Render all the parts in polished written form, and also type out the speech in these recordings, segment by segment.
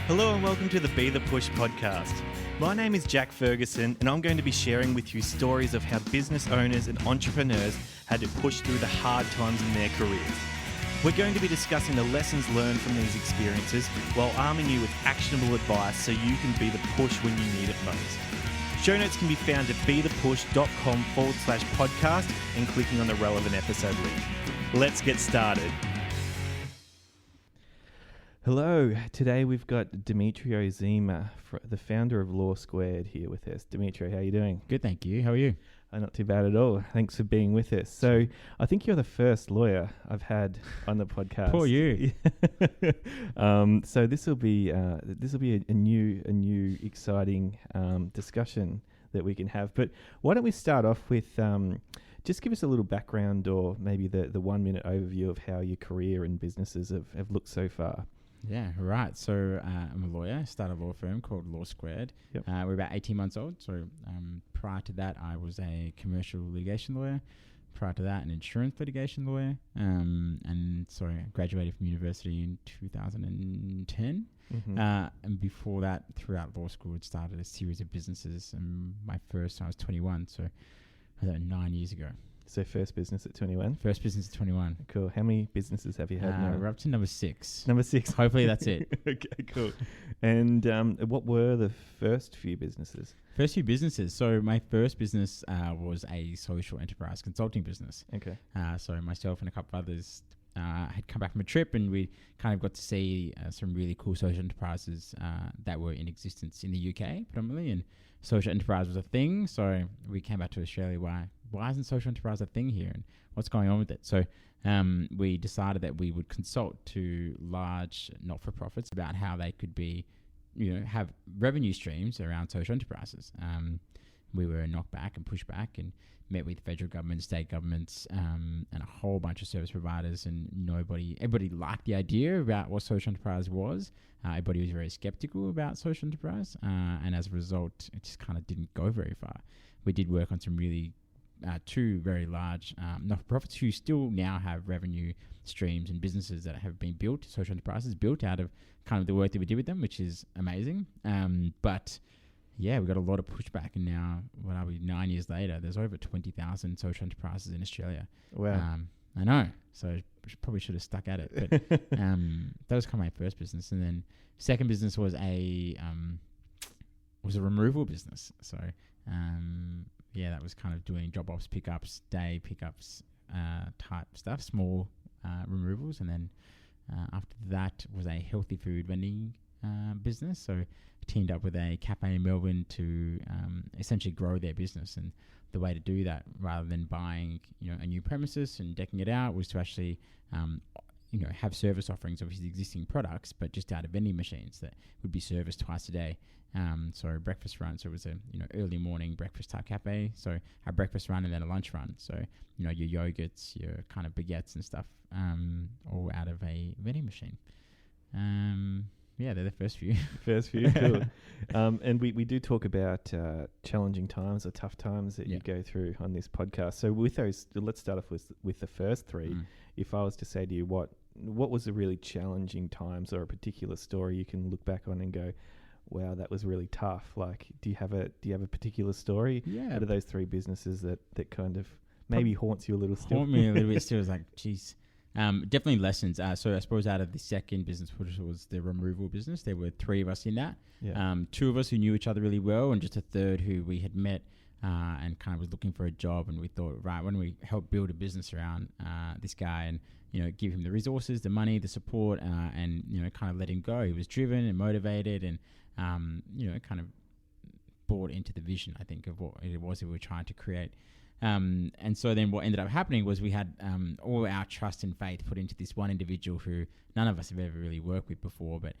Hello and welcome to the Be The Push podcast. My name is Jack Ferguson and I'm going to be sharing with you stories of how business owners and entrepreneurs had to push through the hard times in their careers. We're going to be discussing the lessons learned from these experiences while arming you with actionable advice so you can be the push when you need it most. Show notes can be found at bethepush.com/podcast and clicking on the relevant episode link. Let's get started. Hello, today we've got Demetrio Zema, the founder of Law Squared, here with us. Demetrio, how are you doing? Good, thank you. How are you? Not too bad at all. Thanks for being with us. So I think you're the first lawyer I've had on the podcast. Poor you. So this will be a new exciting discussion that we can have. But why don't we start off with just give us a little background or maybe the 1 minute overview of how your career and businesses have looked so far. Yeah, right. So I'm a lawyer. I started a law firm called Law Squared. Yep. We're about 18 months old. So prior to that, I was a commercial litigation lawyer. Prior to that, an insurance litigation lawyer. And so I graduated from university in 2010. Mm-hmm. And before that, throughout law school, I started a series of businesses. And my first, I was 21. So I was 9 years ago. So first business at 21? First business at 21. Cool. How many businesses have you had now? We're up to number 6. Number 6. Hopefully that's it. Okay, cool. And what were the first few businesses? First few businesses. So my first business was a social enterprise consulting business. Okay. So myself and a couple of others had come back from a trip and we kind of got to see some really cool social enterprises that were in existence in the UK predominantly, and social enterprise was a thing. So we came back to Australia. Why isn't social enterprise a thing here, and what's going on with it? So we decided that we would consult to large not-for-profits about how they could be, have revenue streams around social enterprises. We were knocked back and pushed back and met with federal government, state governments, and a whole bunch of service providers, and everybody liked the idea about what social enterprise was. Everybody was very skeptical about social enterprise, and as a result, it just kind of didn't go very far. We did work on some really two very large not-for-profits who still now have revenue streams and businesses that have been built, social enterprises built out of kind of the work that we did with them, which is amazing. But yeah, we got a lot of pushback, and now, 9 years later, there's over 20,000 social enterprises in Australia. Wow. I know. So probably should have stuck at it. But that was kind of my first business. And then second business was a removal business. So that was kind of doing job ops, pickups, day pickups type stuff, small removals. And then after that was a healthy food vending business. So I teamed up with a cafe in Melbourne to essentially grow their business. And the way to do that, rather than buying a new premises and decking it out, was to actually have service offerings of his existing products, but just out of vending machines that would be serviced twice a day. So a breakfast run. So it was a early morning breakfast type cafe. So a breakfast run and then a lunch run. So your yogurts, your kind of baguettes and stuff, all out of a vending machine. They're the first few. Cool. And we do talk about challenging times or tough times that you go through on this podcast. So with those, let's start off with the first three. If I was to say to you, what was the really challenging times, or a particular story you can look back on and go, wow, that was really tough. Like, do you have a particular story out of those three businesses that kind of maybe haunts you a little still? Haunt me a little bit still. It's like, geez. Definitely lessons. So I suppose out of the second business, which was the removal business, there were 3 of us in that. Yeah. 2 of us who knew each other really well, and just a third who we had met and kind of was looking for a job. And we thought, right, why don't we help build a business around this guy and give him the resources, the money, the support, and kind of let him go. He was driven and motivated, and kind of bought into the vision, I think, of what it was that we were trying to create. And so then what ended up happening was we had all our trust and faith put into this one individual who none of us have ever really worked with before, but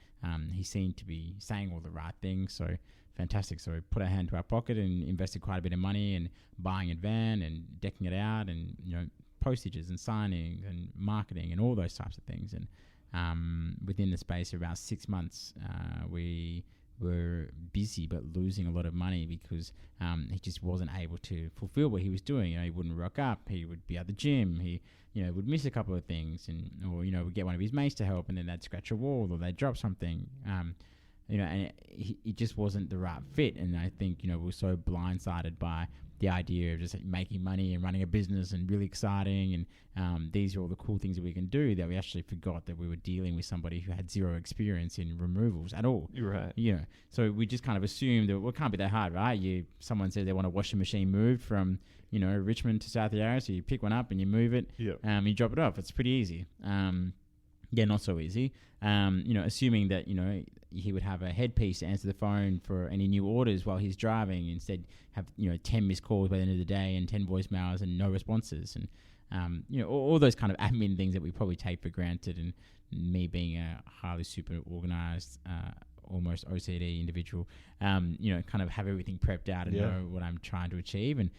he seemed to be saying all the right things. So fantastic. So we put our hand to our pocket and invested quite a bit of money in buying a van and decking it out, and postages and signings and marketing and all those types of things. And within the space of about 6 months, we were busy but losing a lot of money because he just wasn't able to fulfill what he was doing. He wouldn't rock up. He would be at the gym. He would miss a couple of things, or would get one of his mates to help, and then they'd scratch a wall or they'd drop something. and it just wasn't the right fit. And I think, we were so blindsided by the idea of just making money and running a business and really exciting. And these are all the cool things that we can do, that we actually forgot that we were dealing with somebody who had zero experience in removals at all. You're right. So we just kind of assumed that, it can't be that hard, right? Someone says they want a washing machine moved from, Richmond to South Yarra. So you pick one up and you move it. Yeah. You drop it off. It's pretty easy. Not so easy. Assuming that, he would have a headpiece to answer the phone for any new orders while he's driving, instead have, 10 missed calls by the end of the day and 10 voicemails and no responses. And, all those kind of admin things that we probably take for granted. And me being a highly super organized, almost OCD individual, kind of have everything prepped out and know what I'm trying to achieve. And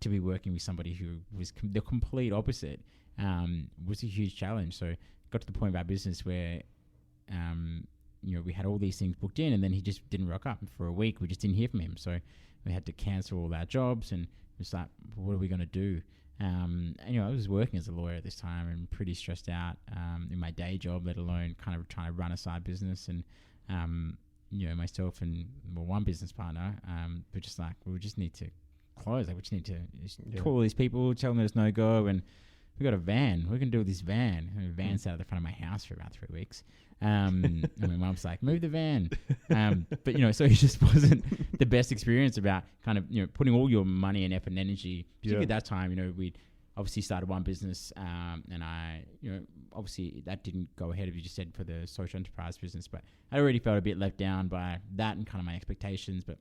to be working with somebody who was the complete opposite was a huge challenge. So got to the point of our business where, we had all these things booked in, and then he just didn't rock up. And for a week, we just didn't hear from him. So we had to cancel all our jobs, and it was like, what are we going to do? I was working as a lawyer at this time and pretty stressed out in my day job, let alone kind of trying to run a side business. And, myself and one business partner, we're just like, we just need to close. Like, we just need to call all these people, tell them there's no go. And we got a van. What are we going to do with this van? And the van sat at the front of my house for about 3 weeks. And my mum's like, move the van. But, so it just wasn't the best experience about kind of, putting all your money and effort and energy. Particularly at that time, we'd obviously started one business, and I, obviously that didn't go ahead, as you just said, for the social enterprise business. But I already felt a bit let down by that and kind of my expectations. But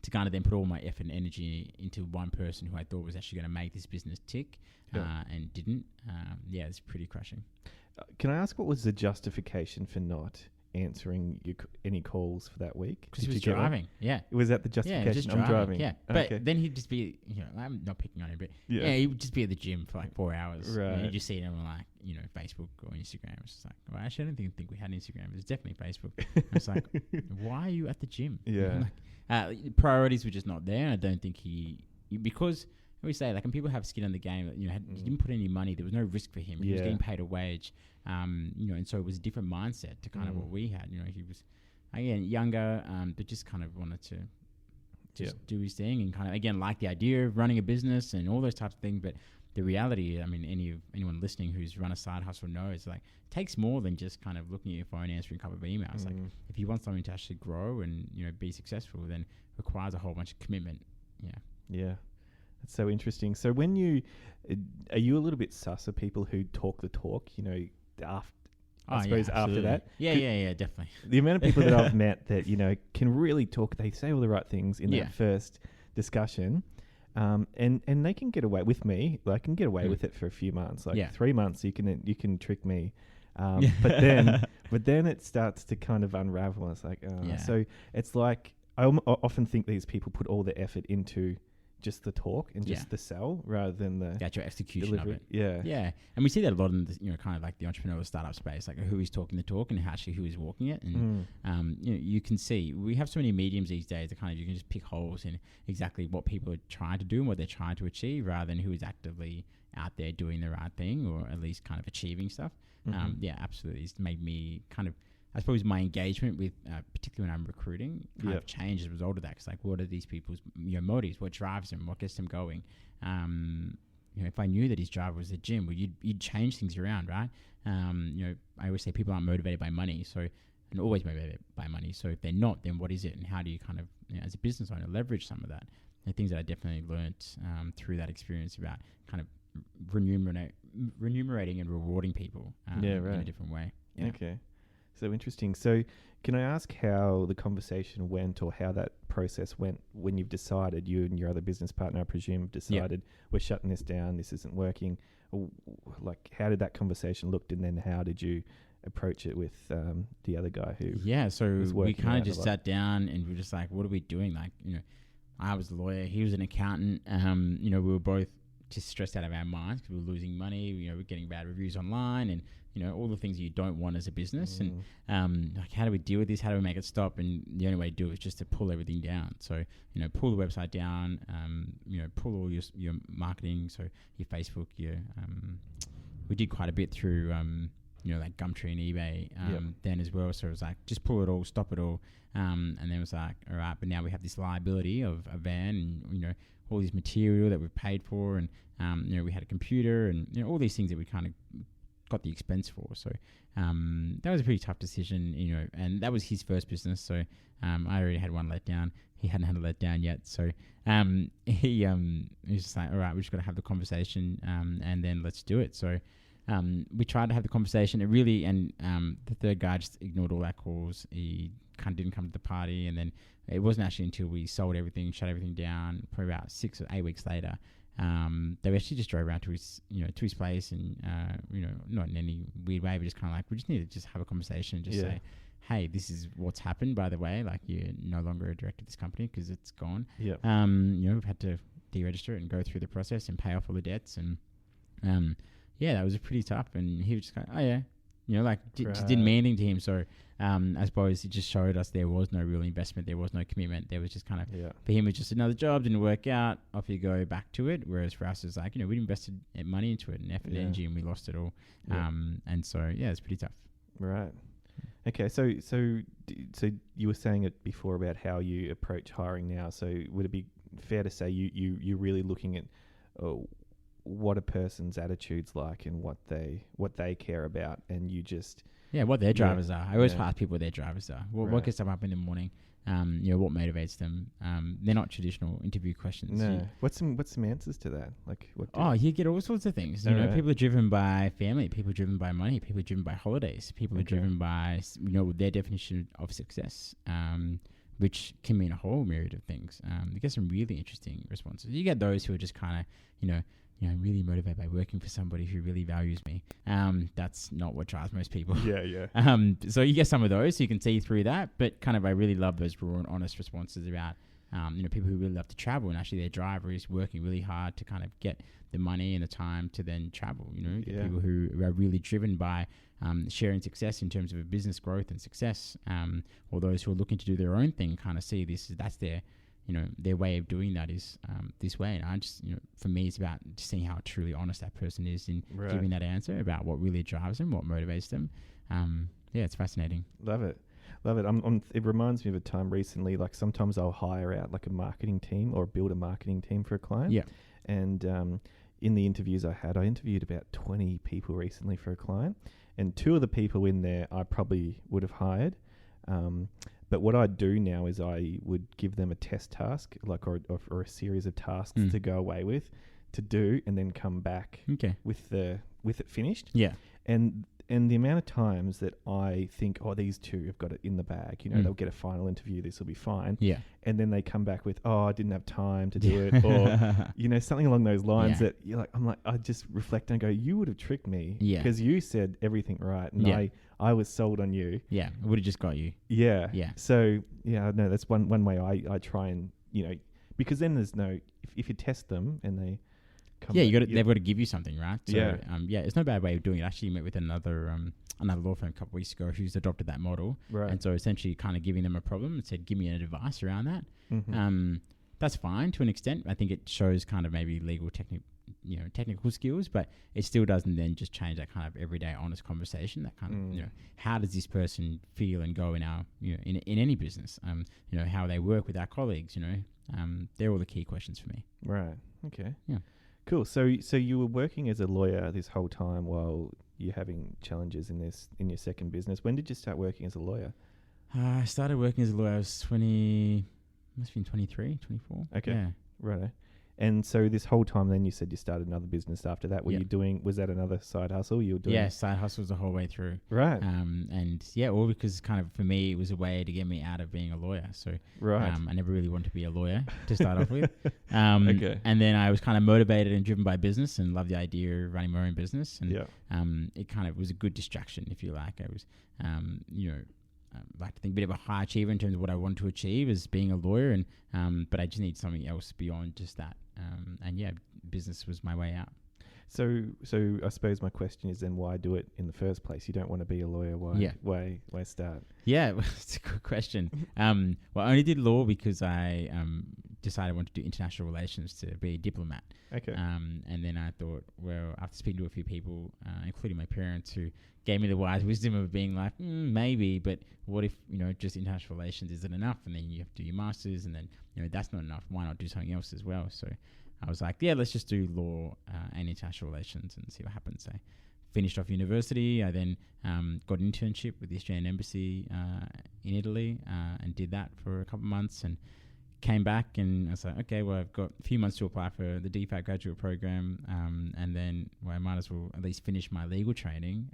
to kind of then put all my effort and energy into one person who I thought was actually going to make this business tick, and didn't, it's pretty crushing. Can I ask, what was the justification for not answering any calls for that week? Because he was driving. Yeah. Was that the justification? I'm driving. Yeah. But then he'd just be, I'm not picking on him, but he would just be at the gym for like 4 hours. Right. You just see him on like, Facebook or Instagram. It's just like, well, actually, I don't think we had Instagram. It's definitely Facebook. It's like, why are you at the gym? Yeah. Priorities were just not there. And I don't think because I always say, like, when people have skin in the game, he didn't put any money. There was no risk for him. He was getting paid a wage, and so it was a different mindset to kind of what we had. He was, again, younger, but just kind of wanted to just do his thing and kind of, again, like the idea of running a business and all those types of things. But the reality, I mean, anyone listening who's run a side hustle knows, like, it takes more than just kind of looking at your phone, answering a couple of emails. Like, if you want something to actually grow and, be successful, then it requires a whole bunch of commitment. Yeah. That's so interesting. So are you a little bit sus of people who talk the talk, after that? Yeah, definitely. The amount of people that I've met that, can really talk, they say all the right things in that first discussion. And they can get away with me. I can get away with it for a few months, 3 months. You can trick me, but then it starts to kind of unravel. It's like, so it's like I often think these people put all the effort into just the talk and just the sell rather than the actual execution delivery. of it. Yeah. And we see that a lot in the, kind of like the entrepreneurial startup space, like who is talking the talk and actually who is walking it. And, you can see we have so many mediums these days that kind of, you can just pick holes in exactly what people are trying to do and what they're trying to achieve rather than who is actively out there doing the right thing or at least kind of achieving stuff. Absolutely. It's made me kind of, I suppose my engagement with, particularly when I'm recruiting, kind of changed as a result of that. Because, like, what are these people's motives? What drives them? What gets them going? If I knew that his driver was the gym, well, you'd change things around, right? I always say people aren't motivated by money, and always motivated by money. So if they're not, then what is it? And how do you kind of, as a business owner, leverage some of that? And things that I definitely learnt through that experience about kind of remunerating and rewarding people in a different way. Yeah. Okay. So interesting. So can I ask how the conversation went or how that process went when you've decided, you and your other business partner, I presume, decided we're shutting this down, this isn't working? Like, how did that conversation look, and then how did you approach it with the other guy who so we kind of just sat down and we were just like, what are we doing? Like, I was a lawyer, he was an accountant. We were both just stressed out of our minds because we were losing money. We're getting bad reviews online and, all the things you don't want as a business. And like, how do we deal with this? How do we make it stop? And the only way to do it is just to pull everything down. So, pull the website down, pull all your marketing. So your Facebook, we did quite a bit through like Gumtree and eBay then as well. So it was like, just pull it all, stop it all. And then it was like, all right, but now we have this liability of a van and, all this material that we've paid for. And, we had a computer and, all these things that we kind of got the expense for. So that was a pretty tough decision, and that was his first business. So I already had one let down. He hadn't had a letdown yet. So he was just like, all right, we just got to have the conversation and then let's do it. So we tried to have the conversation. It really, and the third guy just ignored all our calls. He kind of didn't come to the party. And then it wasn't actually until we sold everything, shut everything down, probably about 6 or 8 weeks later, they actually just drove around to his place and, not in any weird way, but just kind of like, we just need to just have a conversation and just say, hey, this is what's happened, by the way. Like, you're no longer a director of this company because it's gone. Yeah. We've had to deregister it and go through the process and pay off all the debts. And, that was pretty tough. And he was just kind of, oh, yeah. Just didn't mean anything to him. So I suppose it just showed us there was no real investment. There was no commitment. There was just kind of, for him, it was just another job, didn't work out. Off you go back to it. Whereas for us, it's like, we invested money into it and effort and energy and we lost it all. Yeah. And so, it's pretty tough. Right. Okay. So you were saying it before about how you approach hiring now. So would it be fair to say you're really looking at what a person's attitude's like and what they care about, and you just what their drivers are. I always ask people what their drivers are. What gets them up in the morning? What motivates them? They're not traditional interview questions. No. What's some answers to that? Like what? You get all sorts of things. People are driven by family. People are driven by money. People are driven by holidays. People are driven by their definition of success. Which can mean a whole myriad of things. You get some really interesting responses. You get those who are just kind of, really motivated by working for somebody who really values me. That's not what drives most people. Yeah. So you get some of those, so you can see through that. But kind of, I really love those raw and honest responses about, people who really love to travel, and actually their driver is working really hard to kind of get the money and the time to then travel. People who are really driven by sharing success in terms of a business growth and success, or those who are looking to do their own thing, kind of see that's their way of doing that is this way. And I just, for me, it's about just seeing how truly honest that person is in giving that answer about what really drives them, what motivates them. It's fascinating. Love it. It reminds me of a time recently, like sometimes I'll hire out like a marketing team or build a marketing team for a client. Yeah. And in the interviews I interviewed about 20 people recently for a client, and 2 of the people in there I probably would have hired. But what I do now is I would give them a test task, like or a series of tasks to go away with, to do, and then come back with it finished. Yeah. And the amount of times that I think, these 2 have got it in the bag, they'll get a final interview, this will be fine. Yeah. And then they come back with, I didn't have time to do it, or something along those lines that I just reflect and go, you would have tricked me because you said everything right, and I was sold on you. Yeah, it would have just got you. Yeah. Yeah. So no, that's one way I try and because then there's no, if you test them and they. They've got to give you something, right? So, it's no bad way of doing it. Actually, met with another law firm a couple of weeks ago who's adopted that model, right? And so essentially, kind of giving them a problem and said, "Give me an advice around that." Mm-hmm. That's fine to an extent. I think it shows kind of maybe legal technical skills, but it still doesn't then just change that kind of everyday honest conversation. That kind of how does this person feel and go in our in any business? How they work with our colleagues. They're all the key questions for me. Right. Okay. Yeah. Cool. So you were working as a lawyer this whole time while you're having challenges in your second business. When did you start working as a lawyer? I started working as a lawyer. I was 20, must have been 23, 24. Okay. Yeah. Right. And so this whole time then you said you started another business after that. Were you doing, was that another side hustle you were doing? Yeah, side hustles the whole way through. Right. And all because kind of for me, it was a way to get me out of being a lawyer. So I never really wanted to be a lawyer to start off with. Okay. And then I was kind of motivated and driven by business and loved the idea of running my own business. And it kind of was a good distraction, if you like. I was, like to think a bit of a high achiever in terms of what I wanted to achieve as being a lawyer, and but I just need something else beyond just that. Business was my way out. So I suppose my question is then, why do it in the first place? You don't want to be a lawyer. Why start? Yeah, it's a good question. Well, I only did law because I decided I wanted to do international relations to be a diplomat. Okay. And then I thought, well, after speaking to a few people, including my parents, who gave me the wise wisdom of being like, maybe, but what if, just international relations isn't enough? And then you have to do your masters, and then, that's not enough. Why not do something else as well? So I was like, yeah, let's just do law and international relations and see what happens. I finished off university. I then got an internship with the Australian Embassy in Italy and did that for a couple of months, and came back, and I was like, okay, well, I've got a few months to apply for the DFAT graduate program, and then I might as well at least finish my legal training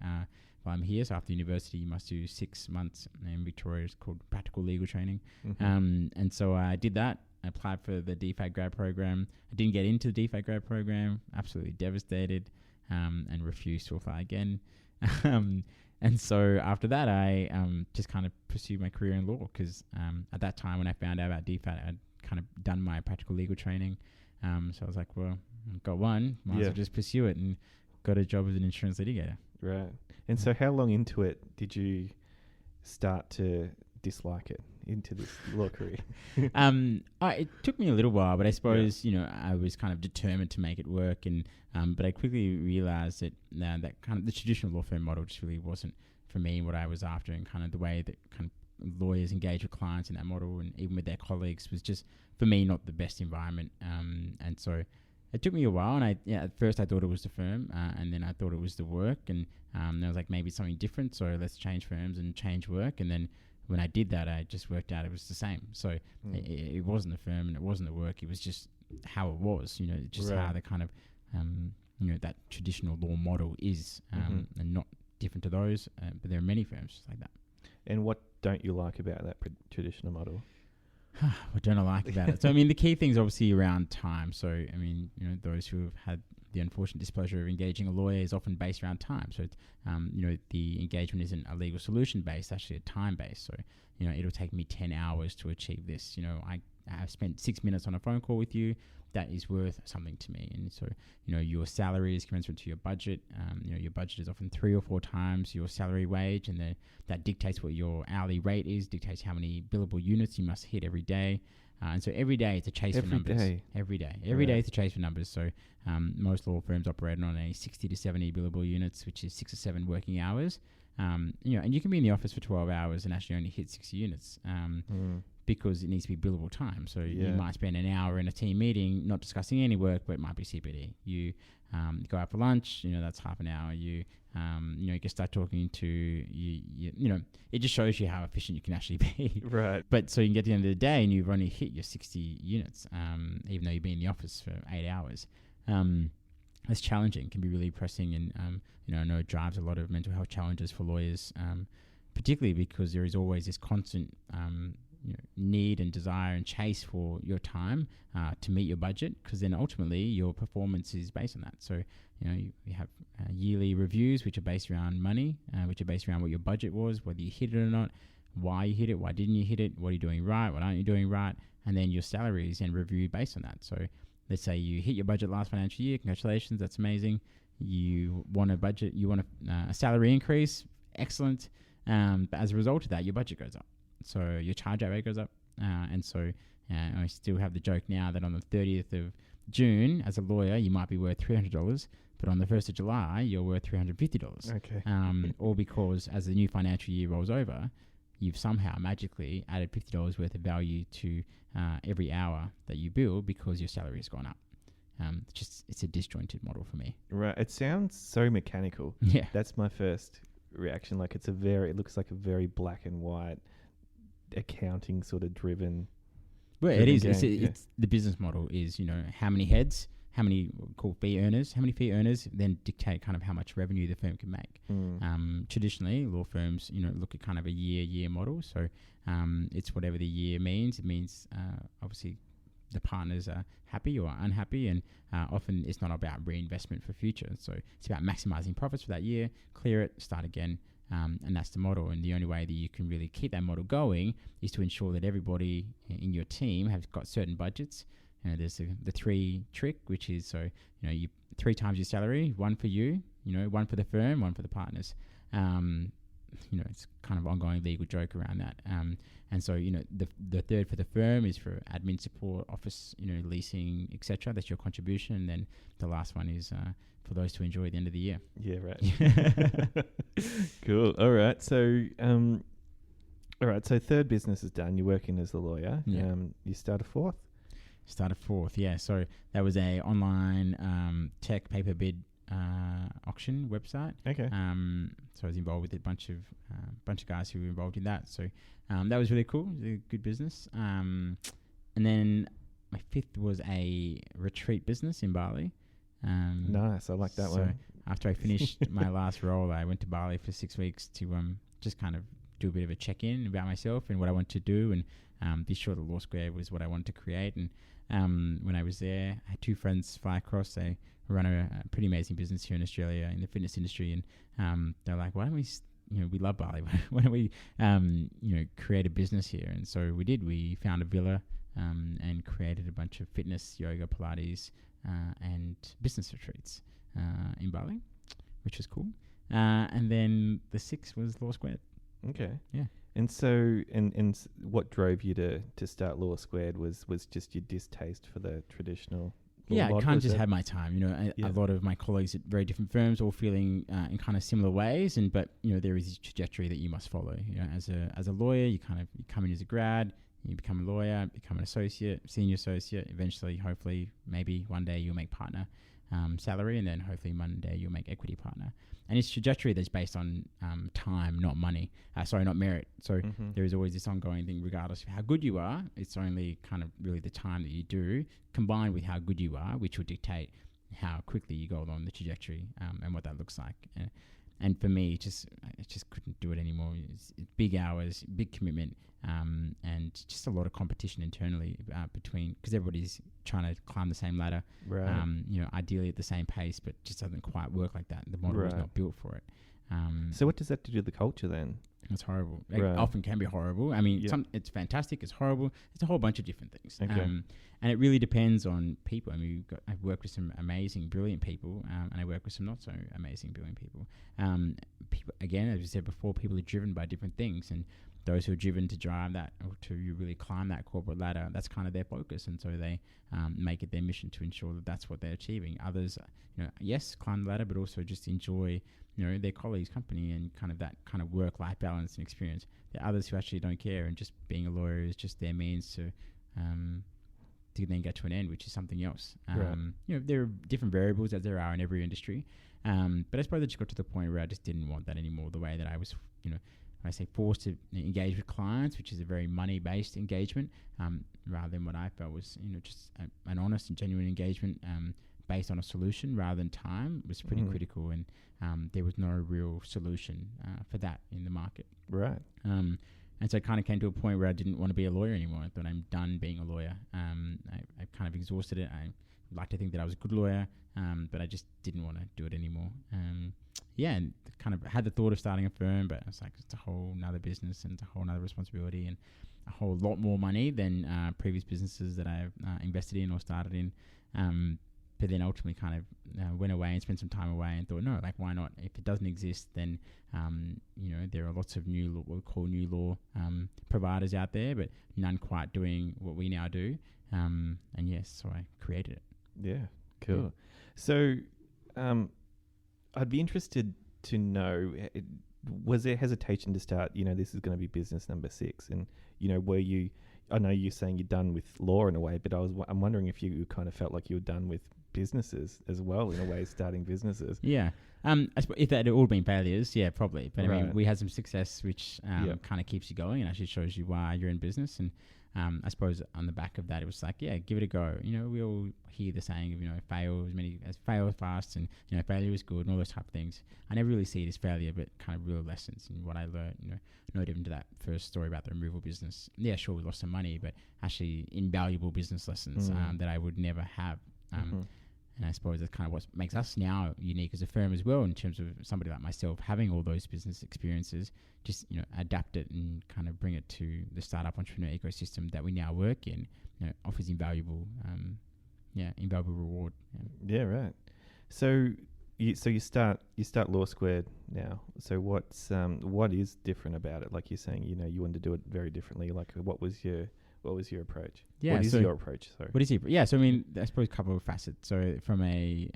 while I'm here. So after university, you must do 6 months. In Victoria, it's called practical legal training. And so I did that. I applied for the DFAT grad program. I didn't get into the DFAT grad program. Absolutely devastated, and refused to apply again. And so after that, I just kind of pursued my career in law, because at that time when I found out about DFAT, I'd kind of done my practical legal training. So I was like, well, I've got one, might as well just pursue it, and got a job as an insurance litigator. Right. And so how long into it did you start to dislike it, into this law career? It took me a little while, but I suppose, I was kind of determined to make it work. And but I quickly realized that that kind of the traditional law firm model just really wasn't for me what I was after, and kind of the way that kind of lawyers engage with clients in that model and even with their colleagues was just, for me, not the best environment. And so it took me a while, and at first I thought it was the firm, and then I thought it was the work, and I was like, maybe something different, so let's change firms and change work. And then when I did that, I just worked out it was the same. So it wasn't the firm and it wasn't the work. It was just how it was, just how the kind of, that traditional law model is, and not different to those. But there are many firms just like that. And what don't you like about that traditional model? What don't I like about it? So, the key things obviously around time. So, those who have had the unfortunate displeasure of engaging a lawyer is often based around time. So, the engagement isn't a legal solution based, actually a time based. So, it'll take me 10 hours to achieve this. I have spent 6 minutes on a phone call with you. That is worth something to me. And so, your salary is commensurate to your budget. Your budget is often 3 or 4 times your salary wage, and that dictates what your hourly rate is, dictates how many billable units you must hit every day. And so every day it's a chase for numbers. Every day it's a chase for numbers. So most law firms operate on a 60 to 70 billable units, which is 6 or 7 working hours. And you can be in the office for 12 hours and actually only hit 60 units. Because it needs to be billable time. So you might spend an hour in a team meeting not discussing any work, but it might be CPD. You go out for lunch, that's half an hour. You can start talking to, it just shows you how efficient you can actually be. Right. But so you can get to the end of the day and you've only hit your 60 units, even though you've been in the office for 8 hours. It's challenging, can be really pressing, and, I know it drives a lot of mental health challenges for lawyers, particularly because there is always this constant need and desire and chase for your time to meet your budget, because then ultimately your performance is based on that. So you have yearly reviews which are based around money, which are based around what your budget was, whether you hit it or not, why you hit it, why didn't you hit it, what are you doing right, what aren't you doing right, and then your salary is then reviewed based on that. So let's say you hit your budget last financial year, congratulations, that's amazing. You want a salary increase, excellent. But as a result of that, your budget goes up. So your charge out rate goes up. And so I still have the joke now that on the 30th of June, as a lawyer, you might be worth $300, but on the 1st of July, you're worth $350. Okay. All because as the new financial year rolls over, you've somehow magically added $50 worth of value to every hour that you bill because your salary has gone up. It's a disjointed model for me. Right. It sounds so mechanical. Yeah. That's my first reaction. Like it looks like a very black and white accounting sort of driven. Well, it is. It's the business model is, how many heads, how many called fee earners, then dictate kind of how much revenue the firm can make. Traditionally, law firms, look at kind of a year model. So it's whatever the year means. It means obviously the partners are happy or unhappy, and often it's not about reinvestment for future. So it's about maximizing profits for that year, clear it, start again. And that's the model. And the only way that you can really keep that model going is to ensure that everybody in your team has got certain budgets. There's the 3 trick, which is, you 3 times your salary, 1 for you, 1 for the firm, 1 for the partners. it's kind of ongoing legal joke around that. And so, the third for the firm is for admin support, office, leasing, etc. That's your contribution. And then the last one is for those to enjoy at the end of the year. Yeah, right. Cool. All right. So, So third business is done. You're working as a lawyer. Yeah. You start a fourth. Start a fourth. Yeah. So that was a online tech paper bid auction website. Okay. So I was involved with a bunch of guys who were involved in that. So that was really cool. It was a good business. And then my fifth was a retreat business in Bali. Nice. I like that one. After I finished my last role, I went to Bali for 6 weeks to just kind of do a bit of a check-in about myself and what I want to do, and be sure the Law Square was what I wanted to create. And when I was there, I had two friends fly across. They run a pretty amazing business here in Australia in the fitness industry, and they're like, why don't we we love Bali, why don't we create a business here? And so we did. We found a villa and created a bunch of fitness, yoga, Pilates and business retreats in Bali, which was cool. And then the sixth was Law Squared. Okay. Yeah. And so, and what drove you to start Law Squared was just your distaste for the traditional law Yeah, I model, kind of just had my time. Yeah. A lot of my colleagues at very different firms all feeling in kind of similar ways, but there is this trajectory that you must follow. As a lawyer, you come in as a grad, you become a lawyer, become an associate, senior associate. Eventually, hopefully, maybe one day you'll make partner salary, and then hopefully one day you'll make equity partner. And it's trajectory that's based on time, not money. Not merit. So there is always this ongoing thing, regardless of how good you are. It's only kind of really the time that you do, combined with how good you are, which will dictate how quickly you go along the trajectory and what that looks like. And for me, I just couldn't do it anymore. It's big hours, big commitment, and just a lot of competition internally between, because everybody's trying to climb the same ladder, Right. Ideally at the same pace, but just doesn't quite work like that. The model is not built for it. So what does that do to the culture then? It's horrible. Right. It often can be horrible. I mean, it's fantastic. It's horrible. It's a whole bunch of different things. Okay. And it really depends on people. I mean, I've worked with some amazing, brilliant people, and I work with some not so amazing, brilliant people. People, again, as we said before, people are driven by different things, and those who are driven to drive that or to really climb that corporate ladder, that's kind of their focus, and so they make it their mission to ensure that that's what they're achieving. Others, yes, climb the ladder, but also just enjoy their colleagues' company and kind of that kind of work-life balance and experience. There are others who actually don't care, and just being a lawyer is just their means to then get to an end, which is something else. Right. There are different variables, as there are in every industry. But I suppose I just got to the point where I just didn't want that anymore. The way that I was, I say forced to engage with clients, which is a very money-based engagement, rather than what I felt was, just an honest and genuine engagement based on a solution rather than time, was pretty critical. And there was no real solution for that in the market. Right. And so I kind of came to a point where I didn't want to be a lawyer anymore. I thought I'm done being a lawyer. I kind of exhausted it. I like to think that I was a good lawyer, but I just didn't want to do it anymore. And kind of had the thought of starting a firm, but I was like, it's a whole nother business and it's a whole nother responsibility and a whole lot more money than previous businesses that I've invested in or started in. But then ultimately kind of went away and spent some time away and thought, no, like, why not? If it doesn't exist, then, there are lots of what we call new law providers out there, but none quite doing what we now do. And yes, so I created it. Yeah, cool. Yeah. So I'd be interested to know, was there hesitation to start, this is going to be business number 6? And, were you, I know you're saying you're done with law in a way, but I'm wondering if you kind of felt like you were done with businesses as well, in a way, starting businesses. Yeah. If that had all been failures, yeah, probably. But right. I mean, we had some success, which kind of keeps you going and actually shows you why you're in business. And I suppose on the back of that, it was like, yeah, give it a go. We all hear the saying of, fail fast and, failure is good and all those type of things. I never really see it as failure, but kind of real lessons. And what I learned, no different to that first story about the removal business. Yeah, sure, we lost some money, but actually invaluable business lessons that I would never have. And I suppose that's kind of what makes us now unique as a firm as well, in terms of somebody like myself having all those business experiences, just, adapt it and kind of bring it to the startup entrepreneur ecosystem that we now work in, offers invaluable reward. Yeah, right. So you start Law Squared now. So what is different about it? Like you're saying, you wanted to do it very differently. Like what was your approach? Yeah. What is your approach? Sorry. What is it? Yeah. So I mean, I suppose a couple of facets. So from a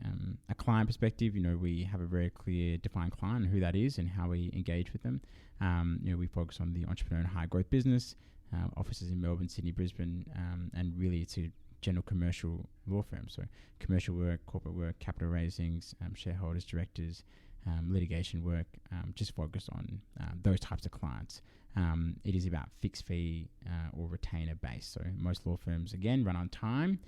client perspective, we have a very clear defined client, who that is, and how we engage with them. We focus on the entrepreneur and high growth business, offices in Melbourne, Sydney, Brisbane, and really it's a general commercial law firm. So commercial work, corporate work, capital raisings, shareholders, directors, litigation work, just focus on those types of clients. It is about fixed fee or retainer base. So most law firms, again, run on time.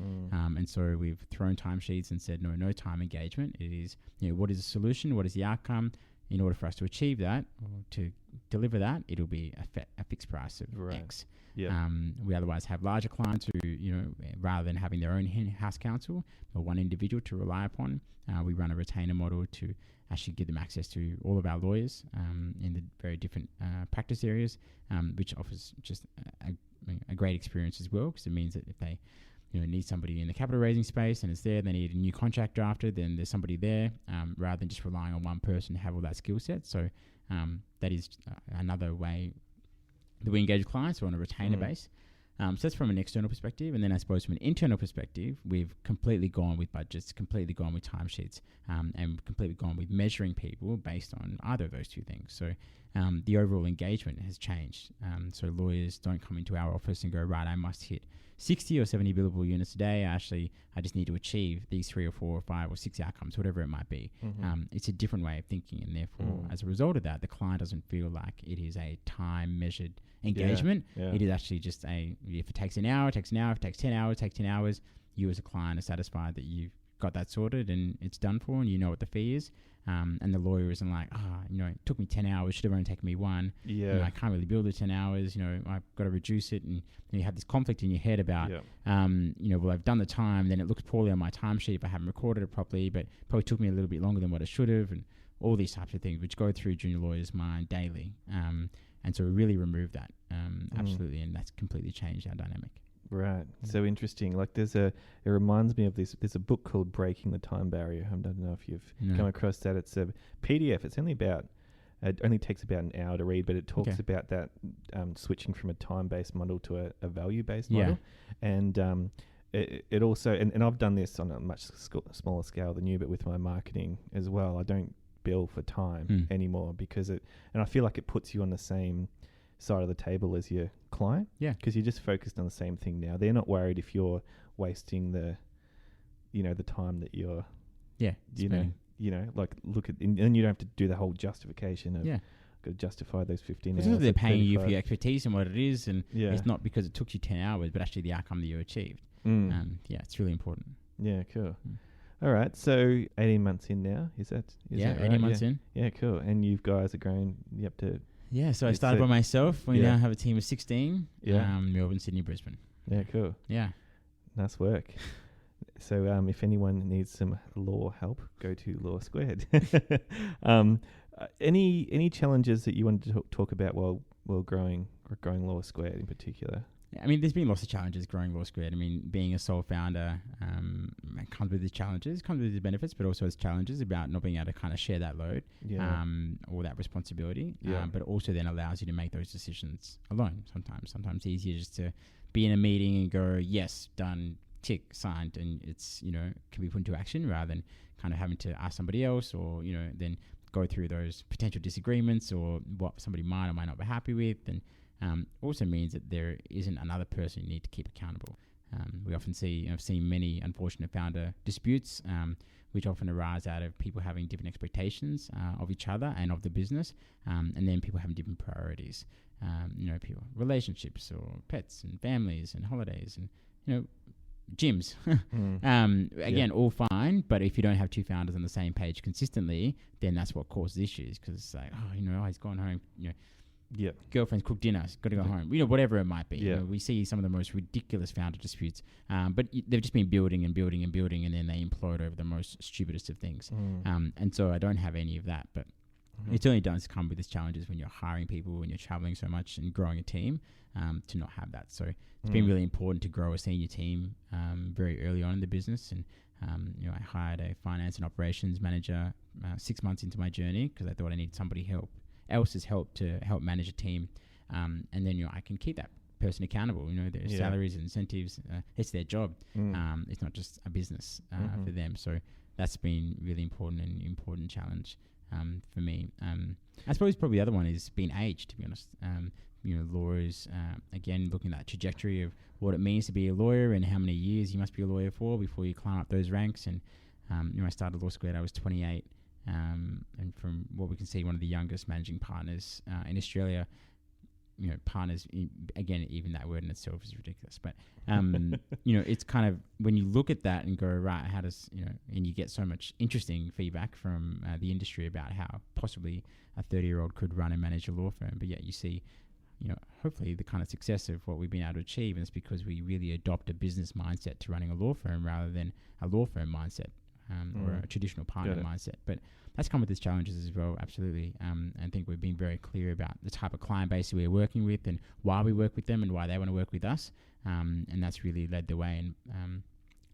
And so we've thrown timesheets and said, no time engagement. It is, what is the solution? What is the outcome? In order for us to achieve that, or to deliver that, it'll be a fixed price of X. Yeah. We otherwise have larger clients who, rather than having their own in-house counsel or one individual to rely upon, we run a retainer model to actually give them access to all of our lawyers in the very different practice areas, which offers just a great experience as well, because it means that if they need somebody in the capital raising space and it's there, they need a new contract drafted, then there's somebody there, rather than just relying on one person to have all that skill set. So that is another way that we engage clients, or on a retainer base. So that's from an external perspective. And then I suppose from an internal perspective, we've completely gone with budgets, completely gone with timesheets, and completely gone with measuring people based on either of those two things. So the overall engagement has changed. So lawyers don't come into our office and go, right, I must hit 60 or 70 billable units a day. I just need to achieve these 3 or 4 or 5 or 6 outcomes, whatever it might be. It's a different way of thinking, and therefore, as a result of that, the client doesn't feel like it is a time-measured engagement. It is actually just if it takes an hour, it takes an hour. If it takes 10 hours, it takes 10 hours. You as a client are satisfied that you've got that sorted and it's done for, and you know what the fee is. And the lawyer isn't like, it took me 10 hours, should have only taken me 1. I can't really build it 10 hours, I've got to reduce it. And you have this conflict in your head about, well, I've done the time, then it looks poorly on my timesheet if I haven't recorded it properly, but probably took me a little bit longer than what it should have, and all these types of things which go through junior lawyers' mind daily. And so we really remove that, absolutely, and that's completely changed our dynamic. Right. So interesting. Like it reminds me of this. There's a book called Breaking the Time Barrier. I don't know if you've come across that. It's a PDF. It's it only takes about an hour to read, but it talks about that switching from a time-based model to a value-based model. And it also, and I've done this on a much smaller scale than you, but with my marketing as well. I don't bill for time anymore and I feel like it puts you on the same side of the table as your client, because you're just focused on the same thing now. They're not worried if you're wasting the time that you're like look at, and you don't have to do the whole justification of got to justify those 15 hours. They're paying you for your expertise and what it is, and it's not because it took you 10 hours, but actually the outcome that you achieved. It's really important. Cool. All right, so 18 months in now, is that right? 18 months in. Yeah, cool. And you guys are growing up to... Yeah, so I started by myself. We now have a team of 16. Melbourne, Sydney, Brisbane. Yeah, cool. Yeah. Nice work. So if anyone needs some law help, go to Law Squared. Any challenges that you wanted to talk about while growing Law Squared in particular? I mean, there's been lots of challenges growing Law Squared. I mean, being a sole founder comes with the challenges, comes with the benefits, but also has challenges about not being able to kind of share that load or that responsibility. But also then allows you to make those decisions alone sometimes. Sometimes easier just to be in a meeting and go, yes, done, tick, signed, and it's, can be put into action, rather than kind of having to ask somebody else, or, then go through those potential disagreements or what somebody might or might not be happy with. And also means that there isn't another person you need to keep accountable. We often see, I've seen many unfortunate founder disputes, which often arise out of people having different expectations of each other and of the business, and then people having different priorities. People, relationships or pets and families and holidays and, gyms. Again, all fine, but if you don't have two founders on the same page consistently, then that's what causes issues, because it's like, he's gone home, girlfriend's cooked dinner, got to go home, whatever it might be. We see some of the most ridiculous founder disputes, but they've just been building and building and building, and then they implode over the most stupidest of things. And so I don't have any of that, but It certainly does come with its challenges when you're hiring people, when you're traveling so much and growing a team, to not have that. So it's been really important to grow a senior team very early on in the business. And I hired a finance and operations manager 6 months into my journey because I thought I needed somebody else's help to help manage a team. And then I can keep that person accountable. Their salaries and incentives. It's their job. It's not just a business for them. So that's been really important challenge for me. I suppose probably the other one is being aged, to be honest. Lawyers, again, looking at that trajectory of what it means to be a lawyer and how many years you must be a lawyer for before you climb up those ranks. And, I started law school when I was 28. And from what we can see, one of the youngest managing partners in Australia. Partners, again, even that word in itself is ridiculous. But, it's kind of, when you look at that and go, right, how does, and you get so much interesting feedback from the industry about how possibly a 30-year-old could run and manage a law firm. But yet you see, hopefully the kind of success of what we've been able to achieve. And it's because we really adopt a business mindset to running a law firm rather than a law firm mindset or a traditional partner mindset. But that's come with its challenges as well, absolutely. I think we've been very clear about the type of client base we're working with and why we work with them and why they want to work with us. And that's really led the way in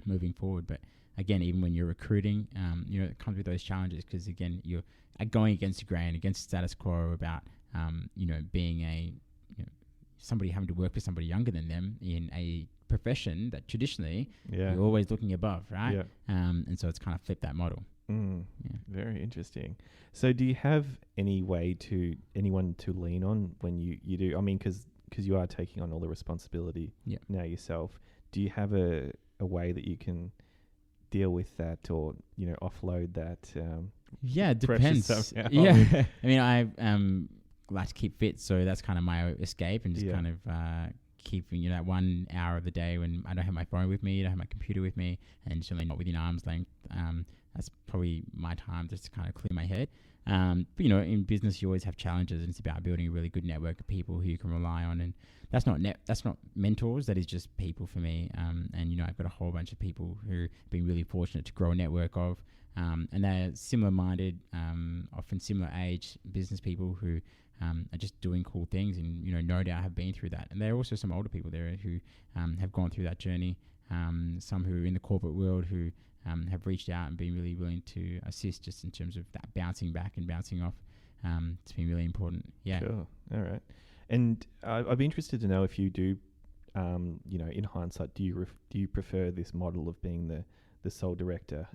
moving forward. But again, even when you're recruiting, it comes with those challenges because, again, you're going against the grain, against status quo about, being somebody having to work with somebody younger than them in a profession that traditionally you're always looking above, right? Yeah. And so it's kind of flipped that model. Very interesting. So do you have anyone to lean on when you do? I mean, because you are taking on all the responsibility now yourself. Do you have a way that you can deal with that or, offload that? It depends. Yeah. I mean, I like to keep fit, so that's kind of my escape and just kind of keeping that 1 hour of the day when I don't have my phone with me, I don't have my computer with me, and certainly not within arm's length. That's probably my time just to kind of clear my head. But in business, you always have challenges, and it's about building a really good network of people who you can rely on. And that's not mentors. That is just people for me. And I've got a whole bunch of people who have been really fortunate to grow a network of, and they're similar-minded, often similar age business people who are just doing cool things, and no doubt have been through that. And there are also some older people there who have gone through that journey. Some who are in the corporate world who have reached out and been really willing to assist, just in terms of that bouncing back and bouncing off. It's been really important. Yeah. Sure. All right. And I'd be interested to know if you do, in hindsight, do you prefer this model of being the sole director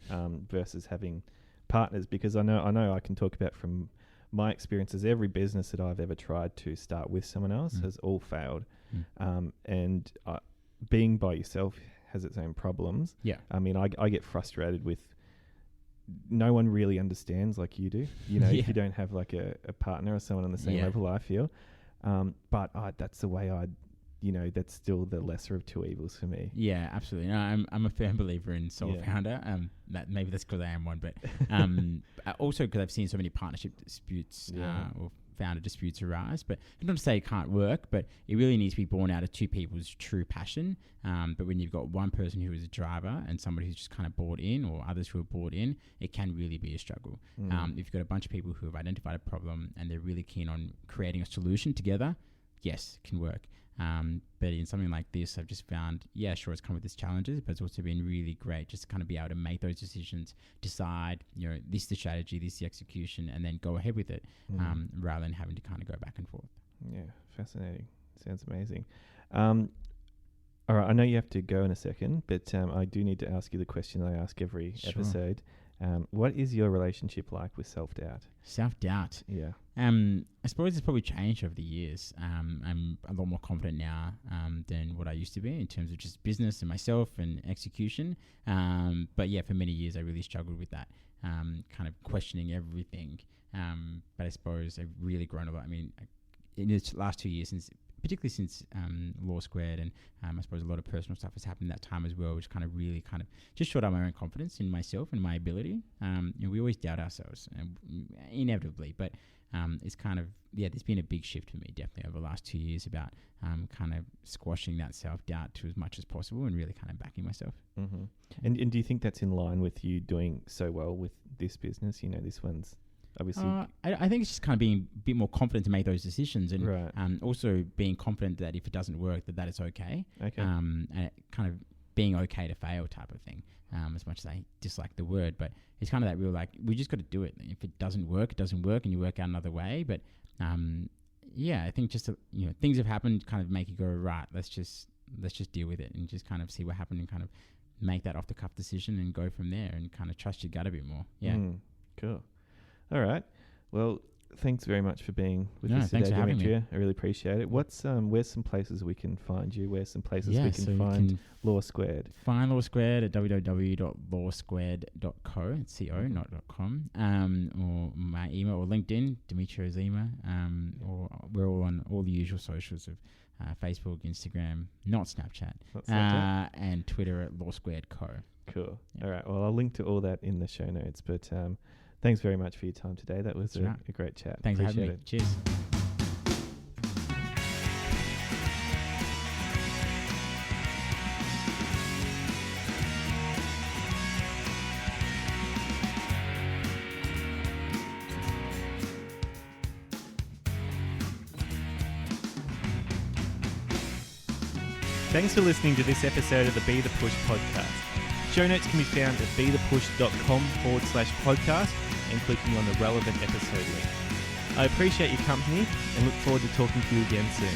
versus having partners? Because I know I can talk about from my experiences, every business that I've ever tried to start with someone else has all failed. And being by yourself has its own problems. Yeah. I mean, I get frustrated with no one really understands like you do, if you don't have like a partner or someone on the same level, I feel. But that's the way that's still the lesser of two evils for me. Yeah, absolutely. No, I'm a firm believer in sole founder. That maybe that's because I am one, but also because I've seen so many partnership disputes or founder disputes arise. But not to say it can't work, but it really needs to be born out of two people's true passion. But when you've got one person who is a driver and somebody who's just kind of bought in, or others who are bought in, it can really be a struggle. If you've got a bunch of people who have identified a problem and they're really keen on creating a solution together, yes, it can work. But in something like this, I've just found, sure, it's come with its challenges, but it's also been really great just to kind of be able to make those decisions, decide, this is the strategy, this is the execution, and then go ahead with it, rather than having to kind of go back and forth. Yeah, fascinating. Sounds amazing. All right, I know you have to go in a second, but I do need to ask you the question I ask every episode. What is your relationship like with self-doubt? Self-doubt? Yeah. I suppose it's probably changed over the years. I'm a lot more confident now than what I used to be in terms of just business and myself and execution. But for many years I really struggled with that, kind of questioning everything. But I suppose I've really grown a lot. I mean, in the last 2 years, particularly since Law Squared, and I suppose a lot of personal stuff has happened that time as well, which kind of just showed up my own confidence in myself and my ability. We always doubt ourselves, inevitably, but it's kind of, there's been a big shift for me definitely over the last 2 years about kind of squashing that self-doubt to as much as possible and really kind of backing myself. And do you think that's in line with you doing so well with this business? This one's obviously. I think it's just kind of being a bit more confident to make those decisions, and Right. Also being confident that if it doesn't work, that it's okay. Okay. And kind of being okay to fail type of thing. As much as I dislike the word, but it's kind of that real, like, we just got to do it. If it doesn't work, it doesn't work, and you work out another way. But I think just things have happened, kind of make you go, right, let's just deal with it and just kind of see what happened and kind of make that off the cuff decision and go from there and kind of trust your gut a bit more. Yeah. Cool. All right. Well, thanks very much for being with us today, thanks for having me. Demetrio. I really appreciate it. Where's some places we can find you? Where's some places we can find Law Squared? Find Law Squared at www.lawsquared.co, co, not .com, or my email or LinkedIn, Demetrio Zema, or we're all on all the usual socials of Facebook, Instagram, not Snapchat, and Twitter at Law Squared Co. Cool. All right. Well, I'll link to all that in the show notes, but thanks very much for your time today. That was a great chat. Thanks for having me. Cheers. Thanks for listening to this episode of the Be The Push podcast. Show notes can be found at bethepush.com/podcast and clicking on the relevant episode link. I appreciate your company and look forward to talking to you again soon.